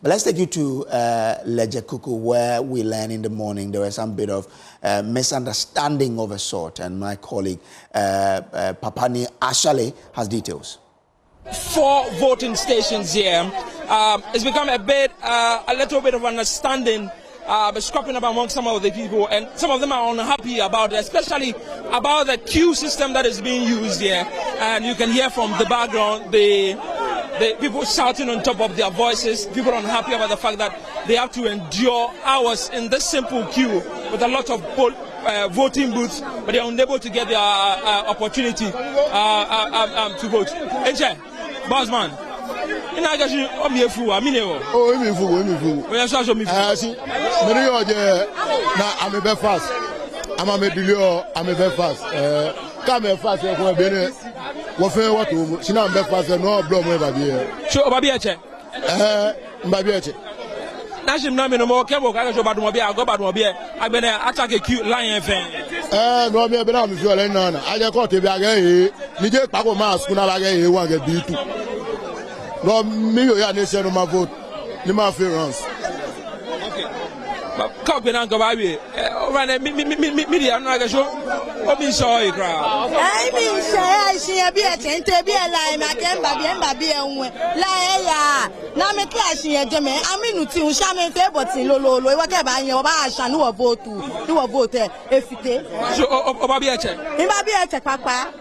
But let's take you to Ledzokuku, where we learned in the morning there was some bit of misunderstanding of a sort, and my colleague Papani Ashale has details. 4 voting stations here. It's become a little bit of understanding, scrapping up among some of the people, and some of them are unhappy about it, especially about the queue system that is being used here. And you can hear from the background the people shouting on top of their voices, people unhappy about the fact that they have to endure hours in this simple queue with a lot of voting booths, but they are unable to get their opportunity to vote. Bossman, I'm here for a minute. Oh, I'm here I'm a bit fast. I'm a billion, I'm a bit fast. Come here fast, I'm a bit. What to? She not bit fast, no problem over here. So, Babiache. Babiache. Nashim Nami no more cable, I go bad mobile, I go bad mobile. I've been attack a cute lion fan. No, me, but I'm feeling none. I just got to be again. You just pack a mask, when I get one get beat. No, me, you are nation of my vote. The interference. Copy and go by me. Media, I'm not sure. What be sorry, crowd. I mean, she be a tent, be a line, I can be a lie. Now, me class here, Jimmy. I mean, to Shaman Fabot, Lolo, whatever you are, and who will vote to, you will vote if you take. So, Babiache. It might be a check, Papa.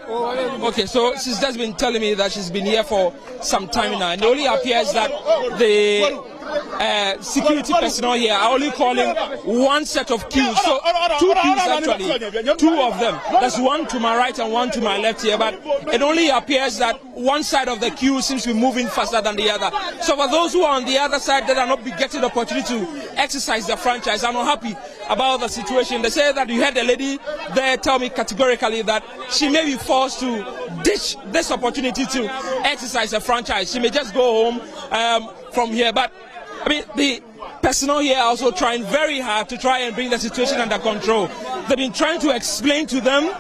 Okay, so she's just been telling me that she's been here for some time now, and it only appears that the security personnel here are only calling one set of queues. So 2 queues actually, 2 of them. There's one to my right and one to my left here, but it only appears that one side of the queue seems to be moving faster than the other. So for those who are on the other side that are not getting the opportunity to exercise their franchise, I'm not happy about the situation. They say that you had a lady there tell me categorically that she may be forced to ditch this opportunity to exercise a franchise. She may just go home from here, but I mean, the personnel here are also trying very hard to try and bring the situation under control. They've been trying to explain to them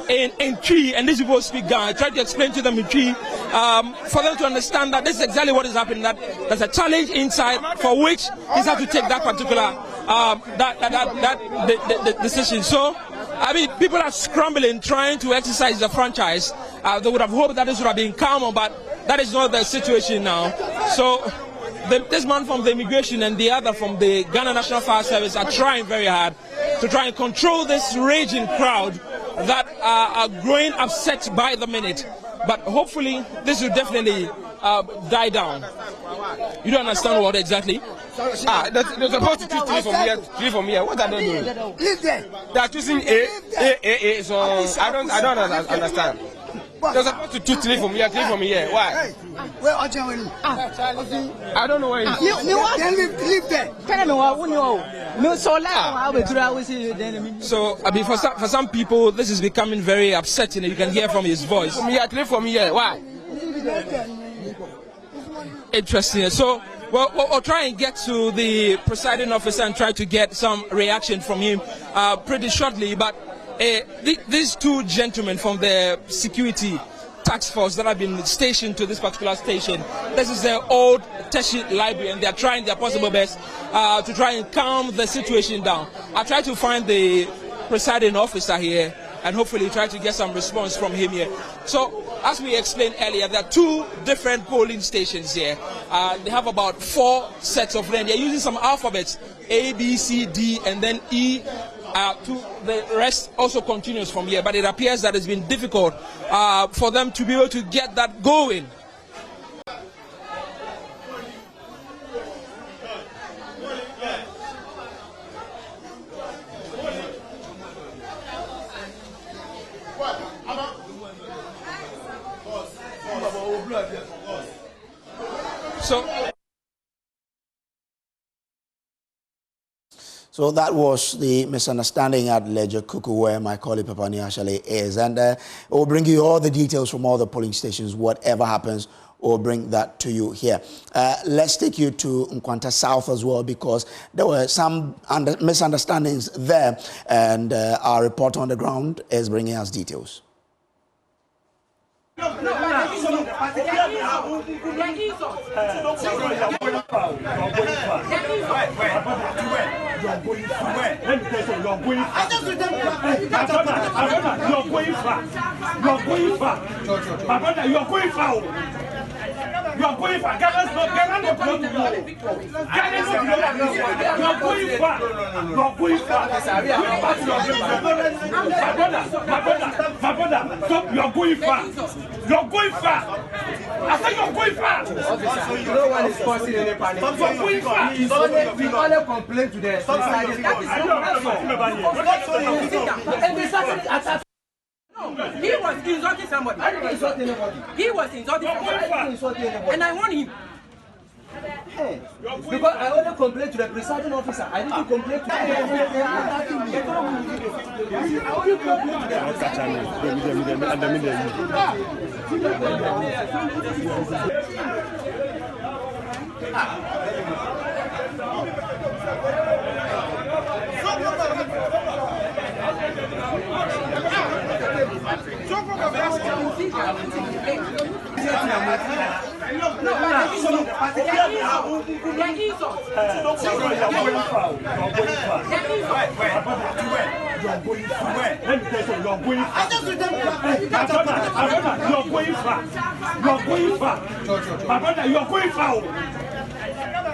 in Tree, and these people speak Ghana. I tried to explain to them in Tree for them to understand that this is exactly what is happening, that there's a challenge inside for which is have to take that particular the decision. So, I mean, people are scrambling, trying to exercise the franchise. They would have hoped that this would have been calmer, but that is not the situation now. So, this man from the immigration and the other from the Ghana National Fire Service are trying very hard to try and control this raging crowd that are growing upset by the minute. But hopefully this will definitely die down. You don't understand what exactly? They're supposed to choose 3 from here. What are they doing? They are choosing A. So I don't understand. They're supposed to choose 3 from here, 3 from here. Why? Where are you? I don't know where it is. Leave there. So, I mean, for some people, this is becoming very upsetting. You can hear from his voice. From here, 3 from here. Why? Interesting. So, we'll try and get to the presiding officer and try to get some reaction from him pretty shortly. But these 2 gentlemen from the security task force that have been stationed to this particular station, this is their old tertiary library, and they are trying their possible best to try and calm the situation down. I'll try to find the presiding officer here and hopefully try to get some response from him here. So, as we explained earlier, there are 2 different polling stations here. They have about 4 sets of names. They're using some alphabets, A, B, C, D, and then E. To the rest also continues from here, but it appears that it's been difficult for them to be able to get that going. So that was the misunderstanding at Ledzokuku, where my colleague Papani Ashale is. And we'll bring you all the details from all the polling stations. Whatever happens, we'll bring that to you here. Let's take you to Nkwanta South as well, because there were some misunderstandings there. And our reporter on the ground is bringing us details. You are going far. Ghana's not going to war. Ghana's not going to war. You are going far. You are going far. My brother, stop. You are going far. You are going far. I said you are going far. Officer, no one is causing any panic. You are going far. We only complain to them. That is and they started attacking. No, he was insulting somebody. I didn't insult anybody. He was insulting somebody. I didn't insult anybody. And I warned him. Hey, because I only complained to the presiding officer. I didn't complain to him. I only complained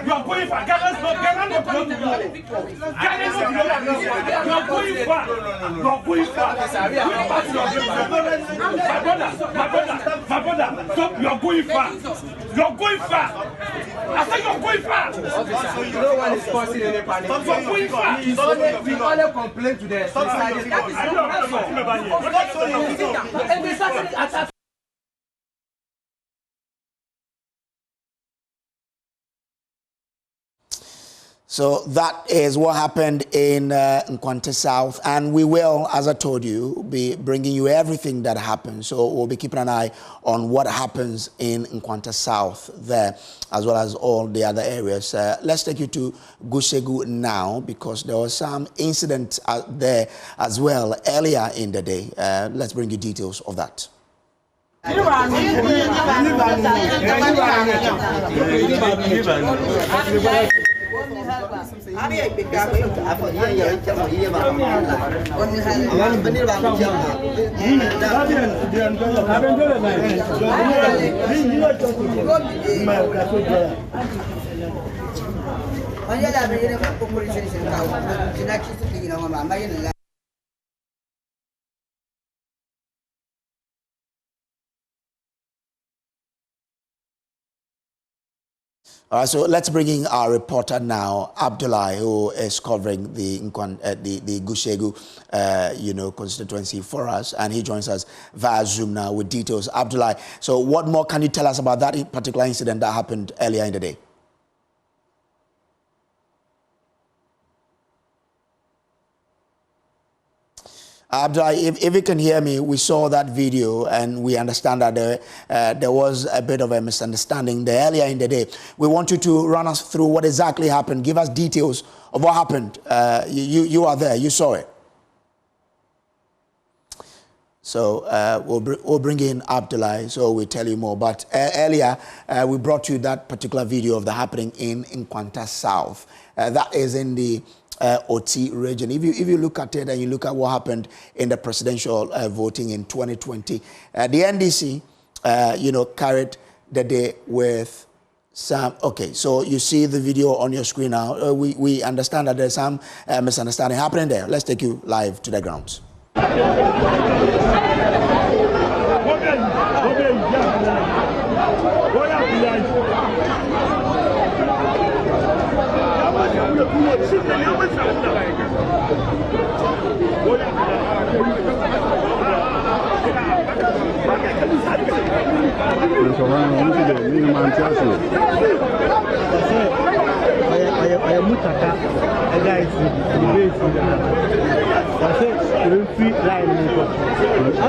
You are going far. Ghana's not going to war. Ghana's not going to war. You are going far. You are going far. My brother, stop. You are going far. You are going far. I said you are going far. Officer, no one is causing any panic. You are going far. We only complain to them. That is and they started attacking. So that is what happened in Nkwanta South, and we will, as I told you, be bringing you everything that happens. So we'll be keeping an eye on what happens in Nkwanta South there, as well as all the other areas. Let's take you to Gusu now, because there was some incident there as well earlier in the day. Let's bring you details of that. All right, so let's bring in our reporter now, Abdullah, who is covering the Gusu, constituency for us, and he joins us via Zoom now with details. Abdullah, so what more can you tell us about that particular incident that happened earlier in the day? Abdullah, if you can hear me, we saw that video and we understand that there was a bit of a misunderstanding there earlier in the day. We want you to run us through what exactly happened. Give us details of what happened. You are there. You saw it. So we'll bring in Abdullah, so we'll tell you more. But earlier, we brought you that particular video of the happening in Nkwanta South. That is in the OT region. If you look at it and you look at what happened in the presidential voting in 2020, the NDC, carried the day with some. Okay, so you see the video on your screen now. We understand that there's some misunderstanding happening there. Let's take you live to the grounds. I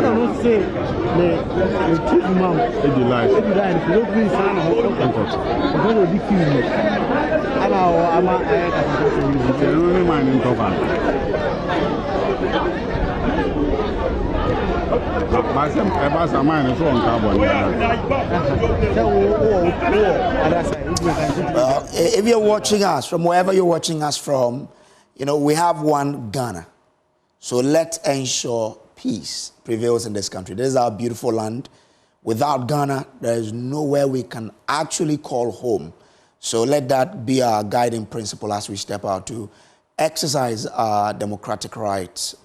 don't know, say, the chief mom, if you like, if you don't be son of a if you're watching us from wherever you're watching us from, You know, we have one Ghana. So let's ensure peace prevails in this country. This is our beautiful land. Without Ghana, there is nowhere we can actually call home. So let that be our guiding principle as we step out to exercise our democratic rights